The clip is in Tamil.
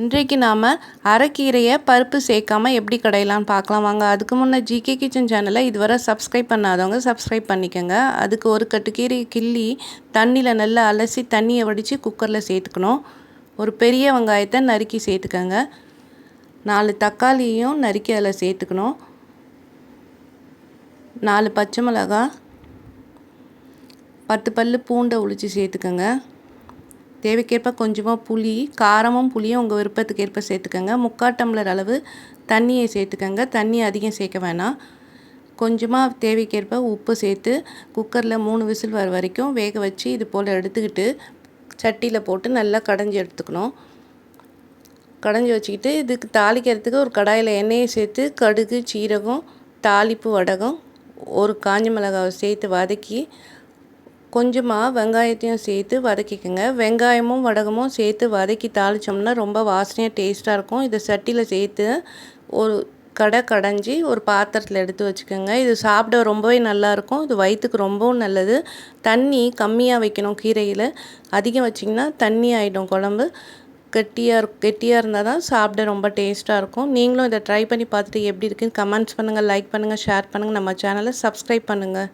இன்றைக்கு நாம் அரைக்கீரையை பருப்பு சேர்க்காம எப்படி கடையலான்னு பார்க்கலாம் வாங்க. அதுக்கு முன்னே ஜிகே கிச்சன் சேனலை இதுவரை சப்ஸ்கிரைப் பண்ணாதவங்க சப்ஸ்கிரைப் பண்ணிக்கோங்க. அதுக்கு ஒரு கட்டு கீரையை கிள்ளி தண்ணியில் நல்லா அலசி தண்ணியை வடித்து குக்கரில் சேர்த்துக்கணும். ஒரு பெரிய வெங்காயத்தை நறுக்கி சேர்த்துக்கோங்க. 4 தக்காளியும் நறுக்கி அதில் சேர்த்துக்கணும். 4 பச்சை மிளகாய், 10 பல் பூண்டை உளித்து சேர்த்துக்கோங்க. தேவைக்கேற்ப கொஞ்சமாக புளி, காரமும் புளியும் உங்கள் விருப்பத்துக்கு ஏற்ப சேர்த்துக்கோங்க. 3/4 டம்ளர் அளவு தண்ணியை சேர்த்துக்கோங்க. தண்ணி அதிகம் சேர்க்க வேணாம். கொஞ்சமாக தேவைக்கேற்ப உப்பு சேர்த்து குக்கரில் 3 விசில் வர வரைக்கும் வேக வச்சு இது போல் எடுத்துக்கிட்டு சட்டியில் போட்டு நல்லா கடைஞ்சி எடுத்துக்கணும். கடைஞ்சி வச்சுக்கிட்டு இதுக்கு தாளிக்கிறதுக்கு ஒரு கடாயில் எண்ணெயை சேர்த்து கடுகு, சீரகம், தாளிப்பு வடகம், ஒரு காஞ்ச மிளகாவை சேர்த்து வதக்கி கொஞ்சமாக வெங்காயத்தையும் சேர்த்து வதக்கிக்கோங்க. வெங்காயமும் வடகமும் சேர்த்து வதக்கி தாளித்தோம்னா ரொம்ப வாசனையாக டேஸ்ட்டாக இருக்கும். இதை சட்டியில் சேர்த்து ஒரு கடைஞ்சி ஒரு பாத்திரத்தில் எடுத்து வச்சுக்கோங்க. இது சாப்பிட ரொம்பவே நல்லாயிருக்கும். இது வயிற்றுக்கு ரொம்பவும் நல்லது. தண்ணி கம்மியாக வைக்கணும். கீரையில் அதிகம் வச்சிங்கன்னா தண்ணி ஆகிடும் குழம்பு. கெட்டியாக இருந்தால் தான் சாப்பிட ரொம்ப டேஸ்ட்டாக இருக்கும். நீங்களும் இதை ட்ரை பண்ணி பார்த்துட்டு எப்படி இருக்குன்னு கமெண்ட்ஸ் பண்ணுங்கள், லைக் பண்ணுங்கள், ஷேர் பண்ணுங்கள். நம்ம சேனலை சப்ஸ்கிரைப் பண்ணுங்கள்.